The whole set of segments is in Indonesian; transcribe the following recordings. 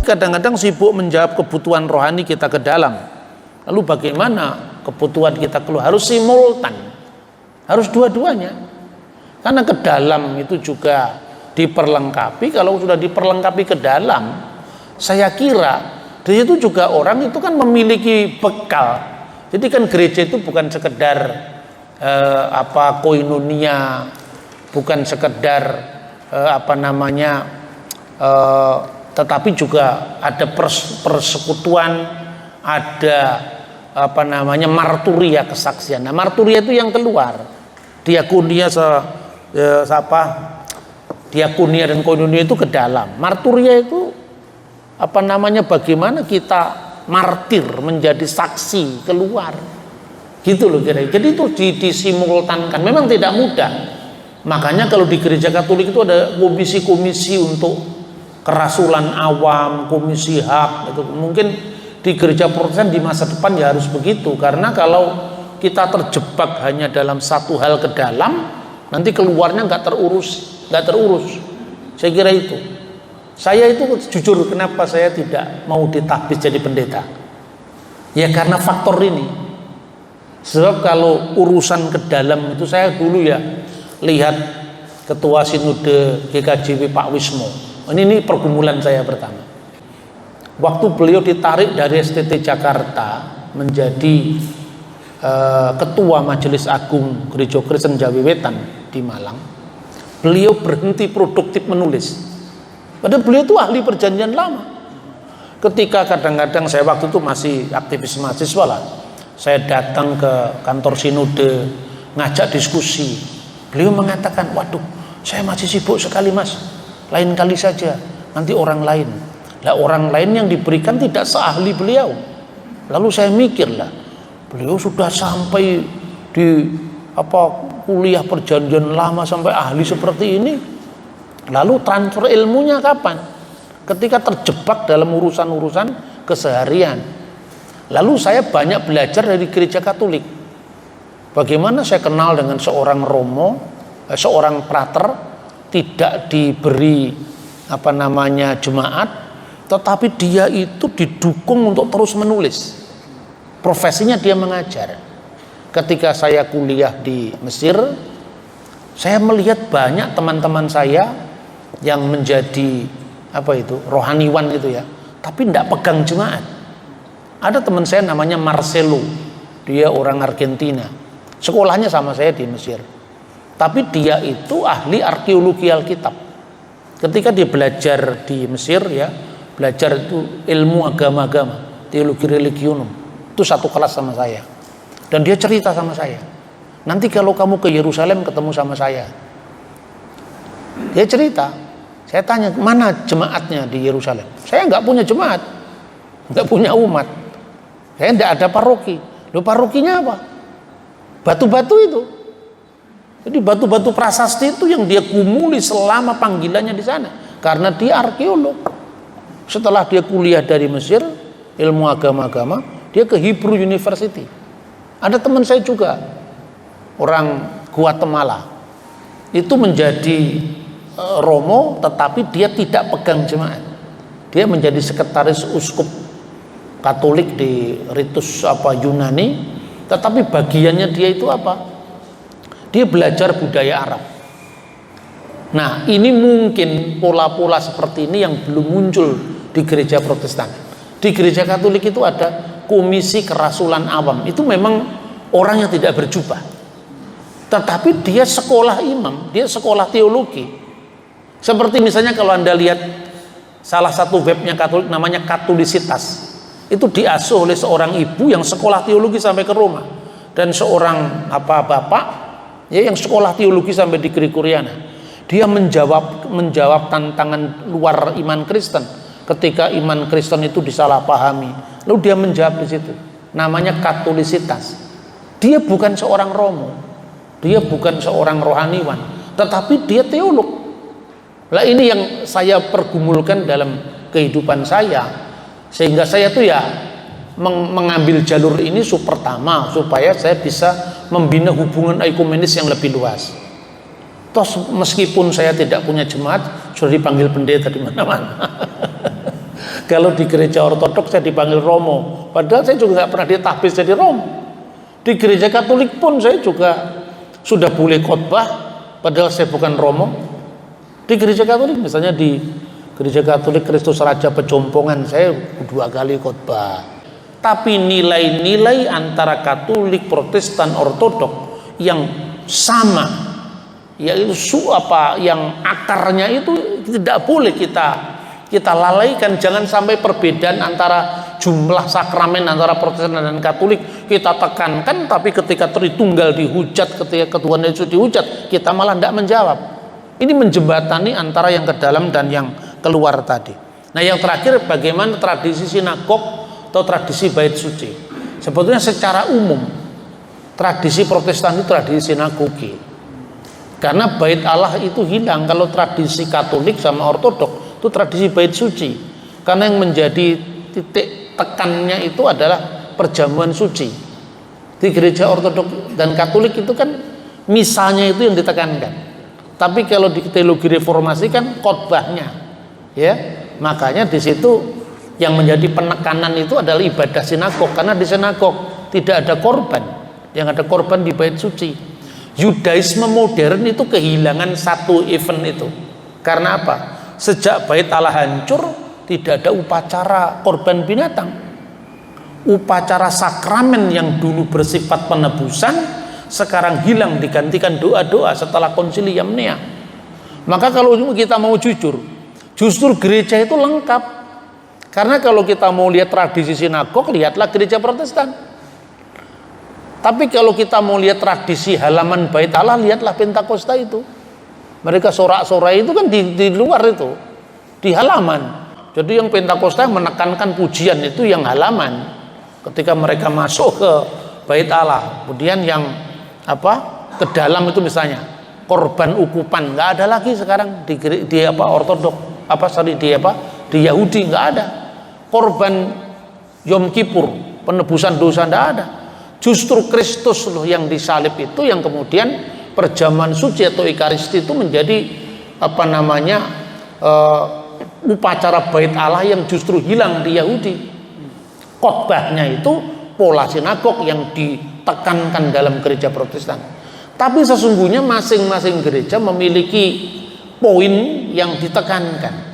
Kadang-kadang sibuk menjawab kebutuhan rohani kita ke dalam. Lalu bagaimana kebutuhan kita keluar? Harus simultan, harus dua-duanya. Karena ke dalam itu juga diperlengkapi. Kalau sudah diperlengkapi ke dalam, saya kira di situ juga orang itu kan memiliki bekal. Jadi kan gereja itu bukan sekedar koinonia, bukan sekedar tetapi juga ada persekutuan, ada marturia, kesaksian. Nah, marturia itu yang keluar. Diakonia diakonia dan koinonia itu ke dalam. Marturia itu bagaimana kita martir, menjadi saksi keluar. Gitu loh kira-kira. Jadi itu disimultankan. Memang tidak mudah. Makanya kalau di gereja Katolik itu ada komisi-komisi untuk kerasulan awam, komisi hak. Itu mungkin di gereja Protestan di masa depan ya harus begitu, karena kalau kita terjebak hanya dalam satu hal ke dalam, nanti keluarnya nggak terurus. Saya kira itu. Saya itu jujur, kenapa saya tidak mau ditahbis jadi pendeta? Ya karena faktor ini. Sebab kalau urusan ke dalam itu, saya dulu ya lihat Ketua Sinode GKJW Pak Wismo. Ini pergumulan saya pertama. Waktu beliau ditarik dari STT Jakarta menjadi Ketua Majelis Agung Gereja Kristen Jawi Wetan di Malang, beliau berhenti produktif menulis. Padahal beliau itu ahli perjanjian lama. Ketika kadang-kadang saya waktu itu masih aktivis mahasiswa lah, saya datang ke kantor Sinode ngajak diskusi. Beliau mengatakan, waduh, saya masih sibuk sekali mas. Lain kali saja, nanti orang lain. Lah orang lain yang diberikan tidak seahli beliau. Lalu saya mikirlah, beliau sudah sampai di kuliah perjanjian lama sampai ahli seperti ini. Lalu transfer ilmunya kapan? Ketika terjebak dalam urusan-urusan keseharian. Lalu saya banyak belajar dari gereja Katolik. Bagaimana saya kenal dengan seorang romo, seorang prater, tidak diberi jemaat, tetapi dia itu didukung untuk terus menulis. Profesinya dia mengajar. ketika saya kuliah di Mesir, saya melihat banyak teman-teman saya yang menjadi rohaniwan gitu ya, tapi tidak pegang jemaat. Ada teman saya namanya Marcelo, dia orang Argentina, sekolahnya sama saya di Mesir, tapi dia itu ahli arkeologi Alkitab. Ketika dia belajar di Mesir ya, belajar itu ilmu agama-agama, teologi religionum, itu satu kelas sama saya. Dan dia cerita sama saya, nanti kalau kamu ke Yerusalem ketemu sama saya. Dia cerita, saya tanya, mana jemaatnya di Yerusalem? Saya nggak punya jemaat, nggak punya umat, saya nggak ada paroki. Loh, parokinya apa? Batu-batu itu. Jadi batu-batu prasasti itu yang dia gumuli selama panggilannya di sana, karena dia arkeolog. Setelah dia kuliah dari Mesir, ilmu agama-agama, dia ke Hebrew University. Ada teman saya juga, orang Guatemala, itu menjadi romo, tetapi dia tidak pegang jemaat. Dia menjadi sekretaris uskup Katolik di ritus Yunani, tetapi bagiannya dia itu apa? Dia belajar budaya Arab. Nah, ini mungkin pola-pola seperti ini yang belum muncul di gereja Protestan. Di gereja Katolik itu ada komisi kerasulan awam. Itu memang orang yang tidak berjubah, tetapi dia sekolah imam, dia sekolah teologi. Seperti misalnya kalau Anda lihat salah satu webnya Katolik namanya Katolisitas, itu diasuh oleh seorang ibu yang sekolah teologi sampai ke Roma, dan seorang bapak ya yang sekolah teologi sampai di Gregoriana. Dia menjawab tantangan luar iman Kristen ketika iman Kristen itu disalahpahami. Lalu dia menjawab di situ. Namanya Katolisitas. Dia bukan seorang romo, dia bukan seorang rohaniwan, tetapi dia teolog. Lah ini yang saya pergumulkan dalam kehidupan saya, sehingga saya tuh ya mengambil jalur ini pertama supaya saya bisa membina hubungan ekumenis yang lebih luas. Toh meskipun saya tidak punya jemaat, sudah dipanggil pendeta di mana-mana. Kalau di gereja ortodoks saya dipanggil romo, padahal saya juga nggak pernah ditahbiz jadi romo. Di gereja Katolik pun saya juga sudah boleh khotbah, padahal saya bukan romo. Di gereja Katolik, misalnya di gereja Katolik Kristus Raja Pejompongan, saya 2 kali khotbah. Tapi nilai-nilai antara Katolik, Protestan, Ortodok yang sama, yaitu yang akarnya itu tidak boleh kita lalaikan. Jangan sampai perbedaan antara jumlah sakramen antara Protestan dan Katolik kita tekankan, tapi ketika Tritunggal dihujat, ketika Tuhan Yesus dihujat, kita malah tidak menjawab. Ini menjembatani antara yang ke dalam dan yang keluar tadi. Nah, yang terakhir, bagaimana tradisi sinagog atau tradisi bait suci. Sebetulnya secara umum tradisi Protestan itu tradisi sinagogi, karena bait Allah itu hilang. Kalau tradisi Katolik sama Ortodok itu tradisi bait suci, karena yang menjadi titik tekannya itu adalah perjamuan suci. Di gereja Ortodok dan Katolik itu kan misalnya itu yang ditekankan, tapi kalau di teologi reformasi kan khotbahnya, ya. Makanya di situ yang menjadi penekanan itu adalah ibadah sinagog, karena di sinagog tidak ada korban, yang ada korban di bait suci. Yudaisme modern itu kehilangan satu event itu. Karena apa? Sejak bait Allah hancur, tidak ada upacara korban binatang. Upacara sakramen yang dulu bersifat penebusan sekarang hilang, digantikan doa-doa setelah konsili Yamnia. Maka kalau kita mau jujur, justru gereja itu lengkap. Karena kalau kita mau lihat tradisi sinagog, lihatlah gereja Protestan. Tapi kalau kita mau lihat tradisi halaman bait Allah, lihatlah Pentakosta itu. Mereka sorak-sorai itu kan di luar itu, di halaman. Jadi yang Pentakosta menekankan pujian itu yang halaman. Ketika mereka masuk ke bait Allah, kemudian yang ke dalam itu misalnya korban ukupan nggak ada lagi sekarang di Ortodok, di Yahudi nggak ada. Korban Yom Kippur, penebusan dosa nggak ada. Justru Kristus loh yang disalib itu yang kemudian perjamuan suci atau Ekaristi itu menjadi upacara bait Allah yang justru hilang di Yahudi. Khotbahnya itu pola sinagog yang ditekankan dalam gereja Protestan. Tapi sesungguhnya masing-masing gereja memiliki poin yang ditekankan.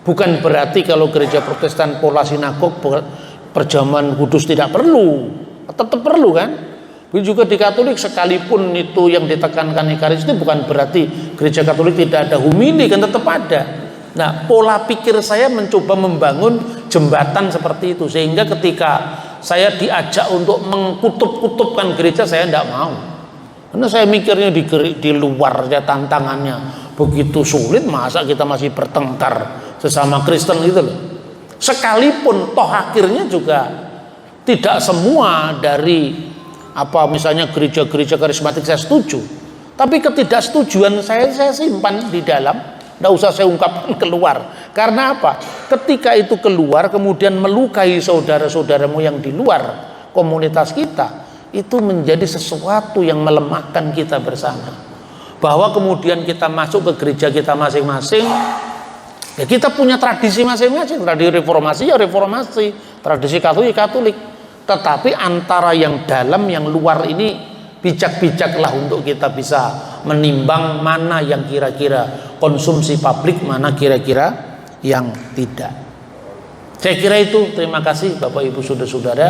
Bukan berarti kalau gereja Protestan pola sinagog perjamuan kudus tidak perlu, tetap perlu kan. Begitu juga di Katolik, sekalipun itu yang ditekankan Ekaristi, bukan berarti gereja Katolik tidak ada homili, kan tetap ada. Nah, pola pikir saya mencoba membangun jembatan seperti itu, sehingga ketika saya diajak untuk mengkutub-kutubkan gereja, saya tidak mau. Karena saya mikirnya di luar ya tantangannya begitu sulit, masa kita masih bertengkar sesama Kristen gitu loh. Sekalipun toh akhirnya juga tidak semua dari misalnya gereja-gereja karismatik saya setuju, tapi ketidaksetujuan saya simpan di dalam, tidak usah saya ungkapkan keluar. Karena apa? Ketika itu keluar kemudian melukai saudara-saudaramu yang di luar komunitas kita, itu menjadi sesuatu yang melemahkan kita bersama. Bahwa kemudian kita masuk ke gereja kita masing-masing, ya kita punya tradisi masing-masing. Tradisi reformasi ya reformasi, tradisi Katolik Katolik. Tetapi antara yang dalam yang luar ini bijak-bijaklah untuk kita bisa menimbang mana yang kira-kira konsumsi publik, mana kira-kira yang tidak. Saya kira itu. Terima kasih Bapak Ibu Saudara-saudara.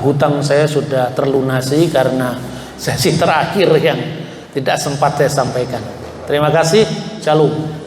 Hutang saya sudah terlunasi karena sesi terakhir yang tidak sempat saya sampaikan. Terima kasih. Shalom.